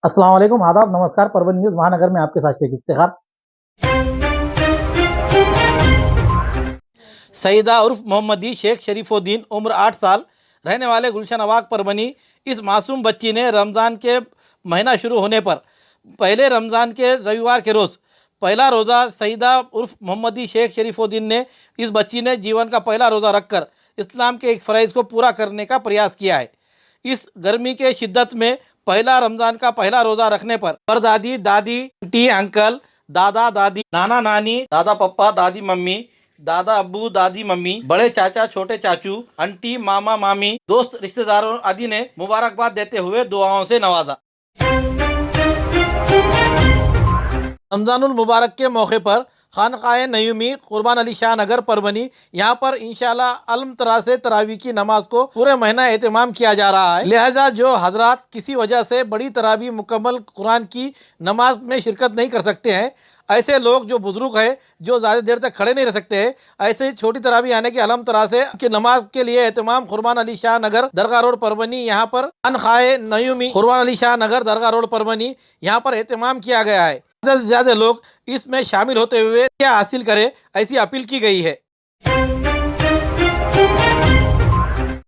अस्सलाम वालेकुम, आदाब, नमस्कार। परवीन न्यूज़ महानगर में आपके साथ शेख इफ्तिखार। सईदा उर्फ मोहम्मदी शेख शरीफुद्दीन उम्र 8 साल रहने वाले गुलशन अवाक परवनी। इस मासूम बच्ची ने रमज़ान के महीना शुरू होने पर पहले रमज़ान के रविवार के रोज़ पहला रोज़ा सईदा उर्फ मोहम्मदी शेख शरीफुद्दीन ने इस बच्ची ने जीवन का पहला रोज़ा रखकर इस्लाम के एक फ़र्ज़ को पूरा करने का प्रयास किया है। इस गर्मी के शिद्दत में पहला रमज़ान का पहला रोज़ा रखने पर परदादी, दादी, आंटी, अंकल, दादा दादी, नाना नानी, दादा पप्पा, दादी मम्मी, दादा अब्बू, दादी मम्मी, बड़े चाचा, छोटे चाचू, आंटी, मामा मामी, दोस्त, रिश्तेदारों आदि ने मुबारकबाद देते हुए दुआओं से नवाजा। रमज़ानुल मुबारक के मौके पर खानकाए नयूमी कुर्बान अली शाह नगर परवनी यहाँ पर इंशाल्लाह अलम तरह से तरावी की नमाज को पूरे महीना एहतमाम किया जा रहा है। लिहाजा जो हजरात किसी वजह से बड़ी तरावी मुकम्मल कुरान की नमाज में शिरकत नहीं कर सकते हैं, ऐसे लोग जो बुजुर्ग है, जो ज़्यादा देर तक खड़े नहीं रह सकते हैं, ऐसे छोटी तरावी आने के अलम तरह से की नमाज के लिए एहतमाम कुर्बान अली शाह नगर दरगाह रोड परवनी यहाँ पर खानकाए नयूमी कुर्बान अली शाह नगर दरगाह रोड परवनी यहाँ पर एहतमाम किया गया है। ज़्यादा से ज़्यादा लोग इसमें शामिल होते हुए क्या हासिल करें, ऐसी अपील की गई है।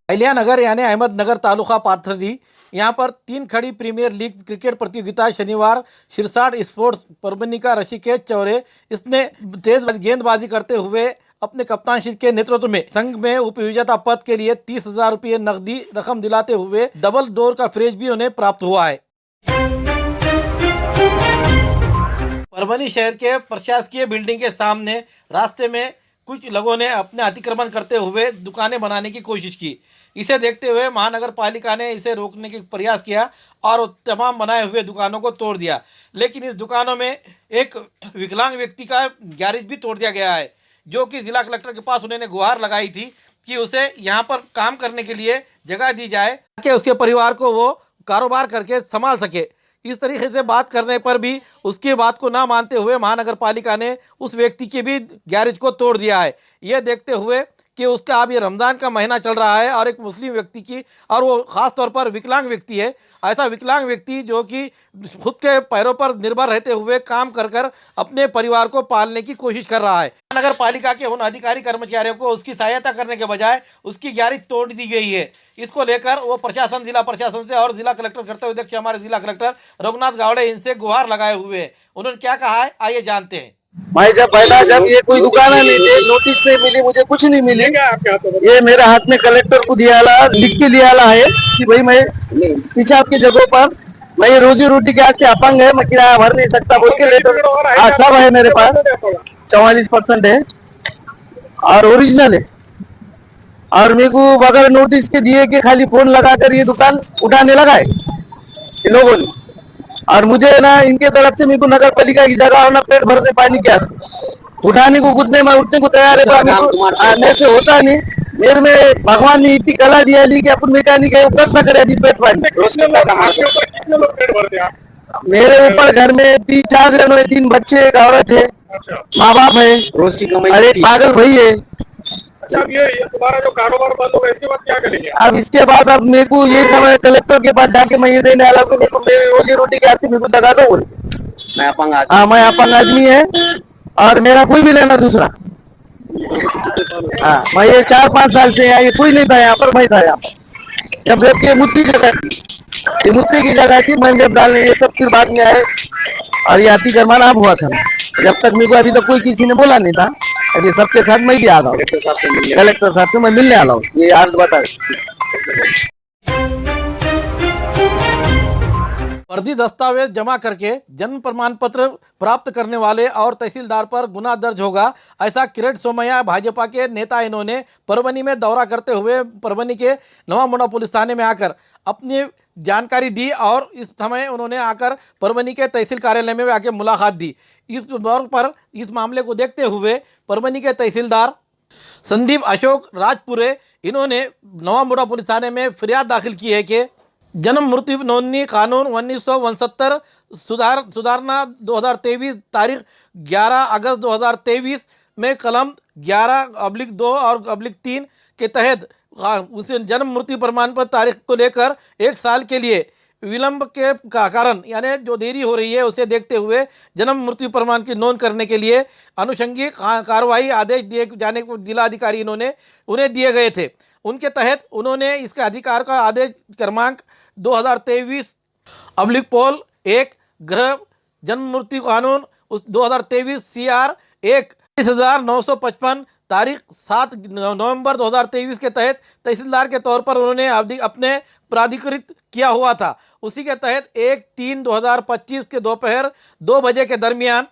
अलिया नगर यानी अहमद नगर तालुका पाथरी यहाँ पर 3 खड़ी प्रीमियर लीग क्रिकेट प्रतियोगिता शनिवार शिरसाट स्पोर्ट्स परवनी का ऋषिकेश चौरे इसने तेज गेंदबाजी करते हुए अपने कप्तानशिप के नेतृत्व में संघ में उपविजेता पद के लिए 30,000 रुपये नकदी रकम दिलाते हुए डबल डोर का फ्रिज भी उन्हें प्राप्त हुआ है। परवनी शहर के प्रशासकीय बिल्डिंग के सामने रास्ते में कुछ लोगों ने अपने अतिक्रमण करते हुए दुकानें बनाने की कोशिश की। इसे देखते हुए महानगर पालिका ने इसे रोकने का प्रयास किया और तमाम बनाए हुए दुकानों को तोड़ दिया, लेकिन इस दुकानों में एक विकलांग व्यक्ति का गैरेज भी तोड़ दिया गया है, जो कि जिला कलेक्टर के पास उन्होंने गुहार लगाई थी कि उसे यहाँ पर काम करने के लिए जगह दी जाए ताकि उसके परिवार को वो कारोबार करके संभाल सके। इस तरीके से बात करने पर भी उसकी बात को ना मानते हुए महानगर पालिका ने उस व्यक्ति के भी गैरेज को तोड़ दिया है। यह देखते हुए कि उसका अब ये रमज़ान का महीना चल रहा है और एक मुस्लिम व्यक्ति की, और वो ख़ास तौर पर विकलांग व्यक्ति है, ऐसा विकलांग व्यक्ति जो कि खुद के पैरों पर निर्भर रहते हुए काम कर कर अपने परिवार को पालने की कोशिश कर रहा है। नगर पालिका के उन अधिकारी कर्मचारियों को उसकी सहायता करने के बजाय उसकी गैरेज तोड़ दी गई है। इसको लेकर वो प्रशासन, जिला प्रशासन से और जिला कलेक्टर करते हुए अध्यक्ष हमारे जिला कलेक्टर रघुनाथ गावड़े इनसे गुहार लगाए हुए हैं। उन्होंने क्या कहा है, आइए जानते हैं। मैं जब पहला जब ये कोई दुकान नहीं थी, नोटिस नहीं मिली, मुझे कुछ नहीं मिली। ये मेरे हाथ में कलेक्टर को दिया लिख के लिया है कि भाई मैं पीछे आपकी जगहों पर मैं ये रोजी रोटी के आज से अपंग है, मैं किराया भर नहीं सकता बोल के लेटर सब है मेरे पास, 44% है और ओरिजिनल है। और मेरे को बगैर नोटिस के दिए कि खाली फोन लगाकर ये दुकान उठाने लगा है इन लोगों ने। और मुझे ना इनके तरफ से मेरे को नगर पालिका की जगह ना पेट भरने पानी क्या उठाने को कुछ नहीं, मैं उठने को तैयार है, मेरे से होता नहीं। मेरे में भगवान ने इतनी कला दिया ली कि अपन मैकेनिक है, वो कर सक रहे पेट पानी। मेरे ऊपर घर में 3-4 जन है, 3 बच्चे, एक औरत है, माँ बाप है, रोज की कमाई, और एक पागल भाई है। अब ये तुम्हारा जो कारोबार बंद होगा इसके बाद क्या करेंगे? अब इसके बाद अब मेरे को ये समय कलेक्टर के पास जाके मैं ये देने वाला हूँ, मेरे को मेरी रोजी रोटी के आती मेरे को लगा दो। मैं अपंग आदमी, हाँ मैं अपंग आदमी है और मेरा कोई भी लेना दूसरा। हाँ मैं ये 4-5 साल से यहाँ, ये कोई नहीं था यहाँ पर, मैं था यहाँ जब ये मुद्दी जगह थी, ये मुद्दे की जगह थी, मैं जब डालने ये सब फिर बाद में आए और ये अतिक्रमण अब हुआ था। जब तक मेरे को अभी तक कोई किसी ने बोला नहीं था, अभी सबके साथ मैं भी आ रहा हूँ, कलेक्टर साहब से मैं मिलने आ रहा हूँ, ये आज बता। फर्जी दस्तावेज जमा करके जन्म प्रमाण पत्र प्राप्त करने वाले और तहसीलदार पर गुना दर्ज होगा, ऐसा किरण सोमैया भाजपा के नेता इन्होंने परवनी में दौरा करते हुए परवनी के नवा मुंडा पुलिस थाने में आकर अपनी जानकारी दी और इस समय उन्होंने आकर परवनी के तहसील कार्यालय में आकर मुलाकात दी। इस दौर पर इस मामले को देखते हुए परवनी के तहसीलदार संदीप अशोक राजपुरे इन्होंने नवा मुंडा पुलिस थाने में फरियाद दाखिल की है कि जन्म मृत्यु नोंदनी कानून 1969 सुधारना 2023 तारीख 11 अगस्त 2023 में कलम 11/2 और /3 के तहत उसे जन्म मृत्यु प्रमाण पत्र तारीख को लेकर 1 साल के लिए विलंब के कारण यानी जो देरी हो रही है उसे देखते हुए जन्म मृत्यु प्रमाण की नोंद करने के लिए अनुषंगिक कार्रवाई आदेश दिए जाने को जिलाधिकारी उन्हें दिए गए थे। उनके तहत उन्होंने इसके अधिकार का आदेश क्रमांक 2023/पोल 1 गृह जन्म मृत्यु कानून 2023 CR 1 तारीख 7 नवंबर 2023 के तहत तहसीलदार के तौर पर उन्होंने अपने प्राधिकृत किया हुआ था। उसी के तहत 1/3/2025 के दोपहर 2 बजे के दरमियान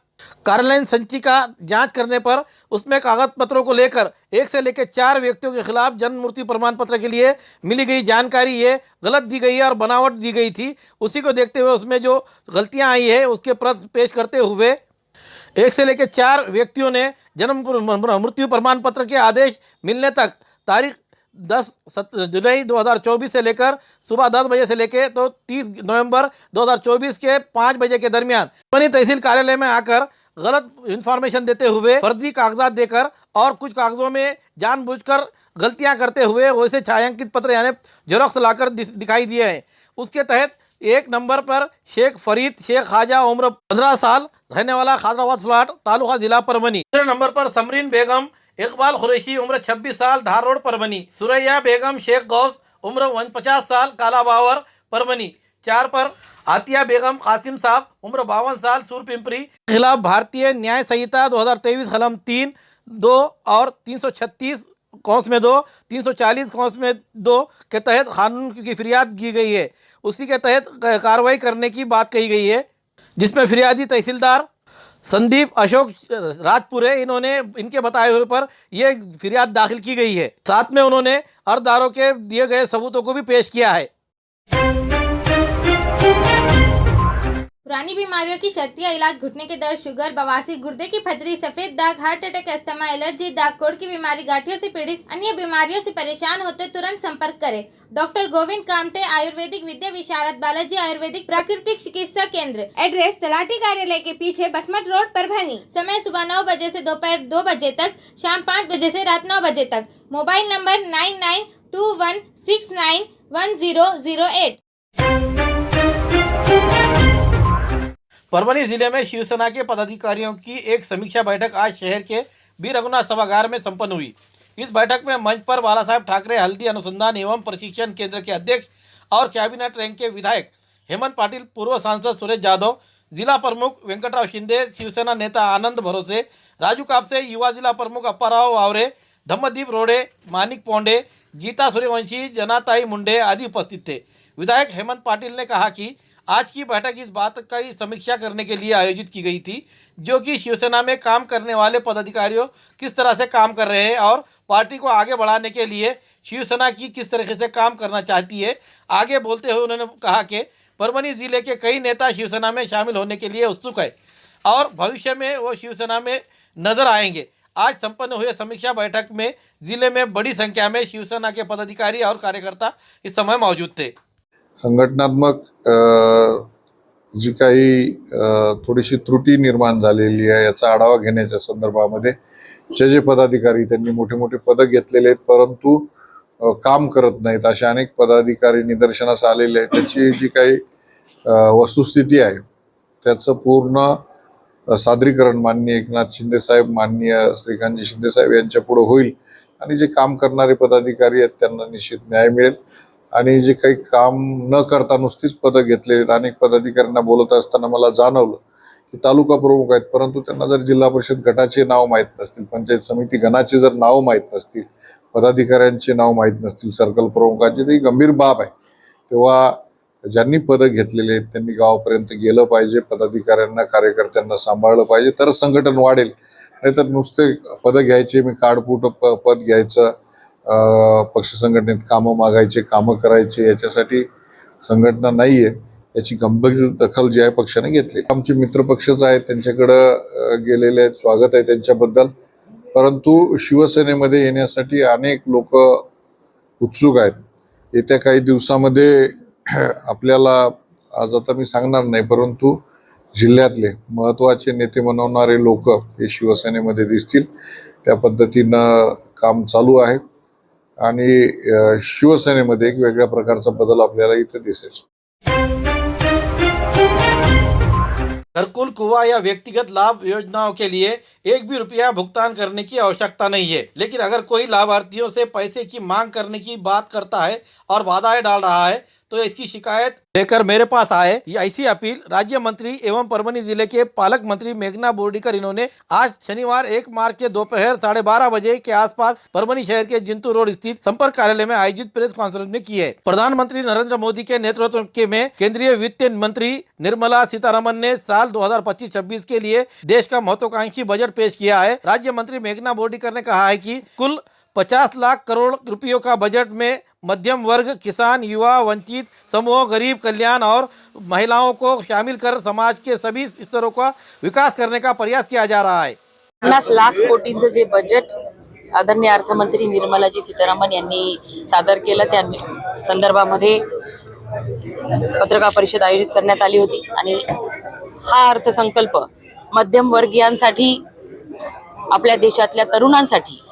कार्यालयीन संचिका जांच करने पर उसमें कागज पत्रों को लेकर 1 से लेकर 4 व्यक्तियों के खिलाफ जन्म मृत्यु प्रमाण पत्र के लिए मिली गई जानकारी ये गलत दी गई है और बनावट दी गई थी। उसी को देखते हुए उसमें जो गलतियां आई है उसके प्रश्न पेश करते हुए 1 से लेकर 4 व्यक्तियों ने जन्म मृत्यु प्रमाण पत्र के आदेश मिलने तक तारीख 10 जुलाई 2024 से लेकर सुबह 10 बजे से लेकर तो 30 नवंबर 2024 के 5 बजे के दरमियान तहसील कार्यालय में आकर गलत इंफॉर्मेशन देते हुए फर्जी कागजात देकर और कुछ कागजों में जानबूझकर गलतियां करते हुए वैसे छायांकित पत्र यानी जेरोक्स लाकर दिखाई दिए हैं। उसके तहत 1 नंबर पर शेख फरीद शेख ख्वाजा उम्र 15 साल रहने वाला खादराबाद प्लाट तालुका जिला परभनी। दूसरे नंबर पर समरीन बेगम इकबाल कुरैशी उम्र 26 साल धार रोड परभनी। सुरैया बेगम शेख गौस उम्र 50 साल कालाबावर परभनी। 4 पर आतिया बेगम कासिम साहब उम्र 52 साल सूरपिंपरी खिलाफ भारतीय न्याय संहिता 2023 कलम 3, 2 और 336(2) 340(2) के तहत कानून की फिरियाद की गई है। उसी के तहत कार्रवाई करने की बात कही गई है, जिसमें फिरियादी तहसीलदार संदीप अशोक राजपुरे इनके बताए हुए पर यह फिरियाद दाखिल की गई है। साथ में उन्होंने अर्जदारों के दिए गए सबूतों को भी पेश किया है। पुरानी बीमारियों की शर्तिया इलाज, घुटने के दर्द, शुगर, बवासीर, गुर्दे की पथरी, सफेद दाग, हार्ट अटैक, अस्थमा, एलर्जी, दाग कोड़ की बीमारी, गांठियों से पीड़ित अन्य बीमारियों से परेशान होते तुरंत संपर्क करें। डॉक्टर गोविंद कामटे, आयुर्वेदिक विद्या विशारद, बालाजी आयुर्वेदिक प्राकृतिक चिकित्सा केंद्र। एड्रेस तलाटी कार्यालय के पीछे, बसमत रोड, परभनी। समय सुबह 9 बजे से दोपहर 2 बजे तक, शाम 5 बजे से रात 9 बजे तक। Mobile number 9921691008। परभनी जिले में शिवसेना के पदाधिकारियों की एक समीक्षा बैठक आज शहर के वीर रघुनाथ सभागार में संपन्न हुई। इस बैठक में मंच पर बाला साहेब ठाकरे हल्दी अनुसंधान एवं प्रशिक्षण केंद्र के अध्यक्ष और कैबिनेट रैंक के विधायक हेमंत पाटिल, पूर्व सांसद सुरेश यादव, जिला प्रमुख वेंकटराव शिंदे, शिवसेना नेता आनंद भरोसे, राजू कापसे, युवा जिला प्रमुख अप्पाराव वावरे, धम्मदीप रोडे, मानिक पोंडे, गीता सूर्यवंशी, जनाताई मुंडे आदि उपस्थित थे। विधायक हेमंत पाटिल ने कहा कि आज की बैठक इस बात का समीक्षा करने के लिए आयोजित की गई थी जो कि शिवसेना में काम करने वाले पदाधिकारियों किस तरह से काम कर रहे हैं और पार्टी को आगे बढ़ाने के लिए शिवसेना की किस तरीके से काम करना चाहती है। आगे बोलते हुए उन्होंने कहा कि परभनी जिले के कई नेता शिवसेना में शामिल होने के लिए उत्सुक है और भविष्य में वो शिवसेना में नजर आएंगे। आज संपन्न हुए समीक्षा बैठक में जिले में बड़ी संख्या में शिवसेना के पदाधिकारी और कार्यकर्ता इस समय मौजूद थे। संघटनात्मक जी काही थोडीशी त्रुटी निर्माण झालेली आहे याचा आढावा घेण्याच्या संदर्भामध्ये जे पदाधिकारी त्यांनी मोठे मोठे पद घेतलेले आहेत परंतु काम करत नाहीत अशा अनेक पदाधिकारी निदर्शनास आलेले आहेत। त्याची जी काही वस्तुस्थिती आहे त्याचं पूर्ण सादरीकरण माननीय एकनाथ शिंदे साहेब, माननीय श्रीकांतजी शिंदे साहेब यांच्या पुढे होईल आणि जे काम करणारे पदाधिकारी आहेत त्यांना निश्चित न्याय मिळेल आणि जे काही काम न करता नुसतीच पदं घेतलेली अनेक पदाधिकाऱ्यांना बोलत असताना मला जाणवलं की तालुका प्रमुख आहेत परंतु त्यांना जर जिल्हा परिषद गटाचे नाव माहीत नसतील, पंचायत समिती गणाचे जर नाव माहीत नसतील, पदाधिकाऱ्यांचे नाव माहीत नसतील, सर्कल प्रमुखांचे, ती गंभीर बाब आहे। तेव्हा ज्यांनी पदं घेतलेले आहेत त्यांनी गावापर्यंत गेलं पाहिजे, पदाधिकाऱ्यांना कार्यकर्त्यांना सांभाळलं पाहिजे तरच संघटन वाढेल। नाहीतर नुसते पदं घ्यायचे, मी काढपूट पद घ्यायचं, पक्ष संघटनेत कामं मागायचे, कामं करायचे, याच्यासाठी संघटना नाहीये याची गंभीर दखल जी आहे पक्षाने घेतली। आमचे मित्रपक्षच आहेत त्यांच्याकडे गेलेले आहेत, स्वागत आहे त्यांच्याबद्दल, परंतु शिवसेनेमध्ये येण्यासाठी अनेक लोक उत्सुक आहेत। येत्या काही दिवसामध्ये आपल्याला आज आता मी सांगणार नाही परंतु जिल्ह्यातले महत्त्वाचे नेते बनवणारे लोक हे शिवसेनेमध्ये दिसतील। त्या पद्धतीनं काम चालू आहे आणि शिवसेनेमध्ये एक वेगळ्या प्रकारचा बदल आपल्याला इथे दिसेल। घरकुल, कुआं या व्यक्तिगत लाभ योजनाओं के लिए एक भी रुपया भुगतान करने की आवश्यकता नहीं है। लेकिन अगर कोई लाभार्थियों से पैसे की मांग करने की बात करता है और बाधाएं डाल रहा है तो इसकी शिकायत लेकर मेरे पास आए। ये ऐसी अपील राज्य मंत्री एवं परभनी जिले के पालक मंत्री मेघना बोर्डीकर इन्होंने आज शनिवार 1 मार्च के दोपहर 12:30 बजे के आसपास परभनी शहर के जिंतू रोड स्थित संपर्क कार्यालय में आयोजित प्रेस कॉन्फ्रेंस में की है। प्रधानमंत्री नरेंद्र मोदी के नेतृत्व में केंद्रीय वित्त मंत्री निर्मला सीतारमन ने साल 2025-26 के लिए देश का महत्वाकांक्षी बजट पेश किया है। राज्य मंत्री मेघना बोर्डीकर ने कहा है कि कुल 50 लाख करोड़ रुपयों का बजट में मध्यम वर्ग, किसान, युवा, वंचित समूह, गरीब कल्याण और महिलाओं को शामिल कर समाज के सभी स्तरों का विकास करने का प्रयास किया जा रहा है। 50 लाख कोटींचं जे बजेट आदरणीय अर्थमंत्री निर्मलाजी सीतारामन यांनी सादर केलं, त्या संदर्भामध्ये पत्रकार परिषद आयोजित करण्यात आली होती आणि हा अर्थसंकल्प मध्यम वर्गीयांसाठी, आपल्या देशातल्या तरुणांसाठी,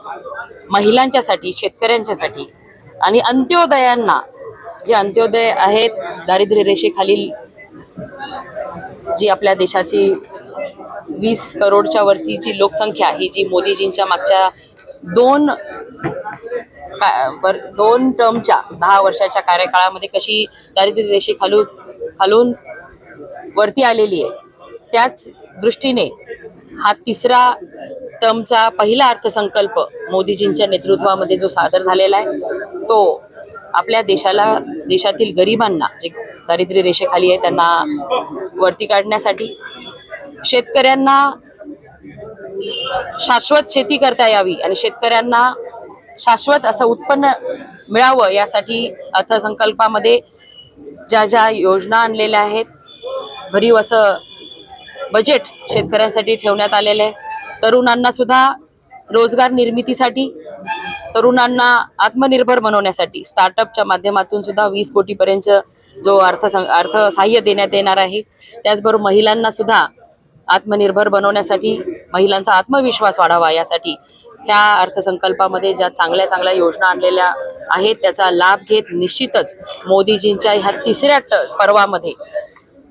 महिलांच्यासाठी, शेतकऱ्यांच्यासाठी आणि अंत्योदयांना, जे अंत्योदय आहेत दारिद्र्य रेषेखालील, जी आपल्या देशाची 20 करोडच्या वरतीची लोकसंख्या ही जी मोदीजींच्या मागच्या दोन टर्मच्या 10 वर्षाच्या कार्यकाळामध्ये कशी दारिद्र्य रेषेखालून वरती आलेली आहे, त्याच दृष्टीने हा तिसरा टर्मचा पहिला अर्थसंकल्प मोदीजींच्या नेतृत्वामध्ये जो सादर झालेला आहे तो आपल्या देशातील गरिबांना, जे दारिद्र्य रेषेखाली आहे, त्यांना वरती काढण्यासाठी, शेतकऱ्यांना शाश्वत शेती करता यावी आणि शेतकऱ्यांना शाश्वत असं उत्पन्न मिळावं यासाठी अर्थसंकल्पामध्ये ज्या ज्या योजना आणलेल्या आहेत, भरीव असं बजेट शेतकऱ्यांसाठी ठेवण्यात आलेलं आहे। तरुणांना सुद्धा रोजगार निर्मितीसाठी, तरुणांना आत्मनिर्भर बनवण्यासाठी स्टार्टअपच्या माध्यमातून सुद्धा 20 कोटीपर्यंत जो अर्थसहाय्य देण्यात येणार आहे। त्याचबरोबर महिलांना सुद्धा आत्मनिर्भर बनवण्यासाठी, महिलांचा आत्मविश्वास वाढावा यासाठी ह्या अर्थसंकल्पामध्ये ज्या चांगल्या चांगल्या योजना आणलेल्या आहेत त्याचा लाभ घेत निश्चितच मोदीजींच्या ह्या तिसऱ्या पर्वामध्ये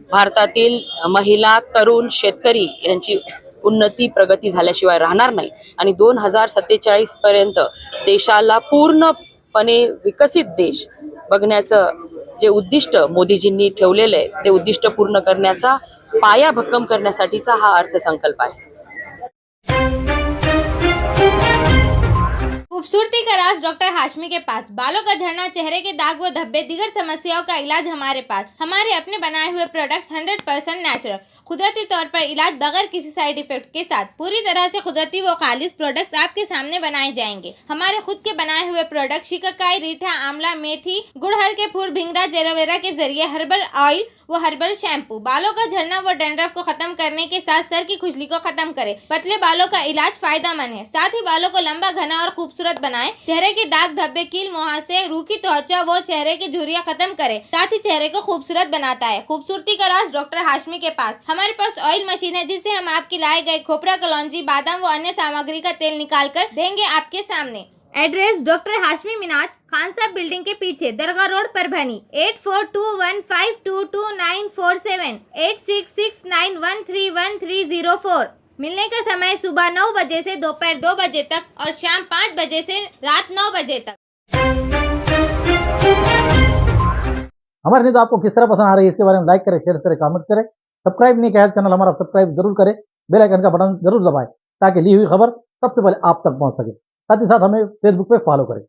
भारतातील महिला, तरुण, शेतकरी यांची उन्नती, प्रगती झाल्याशिवाय राहणार नाही आणि 2047 पर्यंत देशाला पूर्णपणे विकसित देश बघण्याचं जे उद्दिष्ट मोदीजींनी ठेवलेलं आहे ते उद्दिष्ट पूर्ण करण्याचा, पाया भक्कम करण्यासाठीचा हा अर्थसंकल्प आहे। खूबसूरती का राज डॉक्टर हाशमी के पास। बालों का झड़ना, चेहरे के दाग व धब्बे, दीगर समस्याओं का इलाज हमारे पास। हमारे अपने बनाए हुए प्रोडक्ट्स 100% नेचुरल, कुदरती तौर पर इलाज बगैर किसी साइड इफेक्ट के साथ पूरी तरह से कुदरती व खालिश प्रोडक्ट्स आपके सामने बनाए जाएंगे। हमारे खुद के बनाए हुए प्रोडक्ट शिकाकाई, रीठा, आंवला, मेथी, गुड़हल के फूल, भिंगरा, एलोवेरा के जरिए हर्बल ऑयल वो हर्बल शैम्पू बालों का झड़ना व डैंड्रफ को खत्म करने के साथ सर की खुजली को खत्म करे। पतले बालों का इलाज फायदेमंद है, साथ ही बालों को लंबा, घना और खूबसूरत बनाए। चेहरे के दाग, धब्बे, कील, मुहासे, रूखी त्वचा वो चेहरे की झुर्रियां खत्म करे, साथ ही चेहरे को खूबसूरत बनाता है। खूबसूरती का राज डॉक्टर हाशमी के पास। हमारे पास ऑयल मशीन है जिससे हम आपके लाए गए खोपरा, कलौंजी, बादाम व अन्य सामग्री का तेल निकाल कर देंगे आपके सामने। एड्रेस डॉक्टर हाशमी मिनाज, खान साहब बिल्डिंग के पीछे, दरगाह रोड, परभनी। 8421522947, 8669131304। मिलने का समय सुबह 9 बजे से दोपहर 2 बजे तक और शाम 5 बजे से रात 9 बजे तक। हमारी न्यूज़ आपको किस तरह पसंद आ रही है इसके बारे में लाइक करें, शेयर करें, कमेंट करें। सब्सक्राइब नहीं किया है चैनल हमारा, सब्सक्राइब जरूर करें, बेल आइकन का बटन जरूर दबाएं ताकि ली हुई खबर सबसे पहले आप तक पहुंच सके। साथ ही साथ हमें फेसबुक पे फॉलो करें।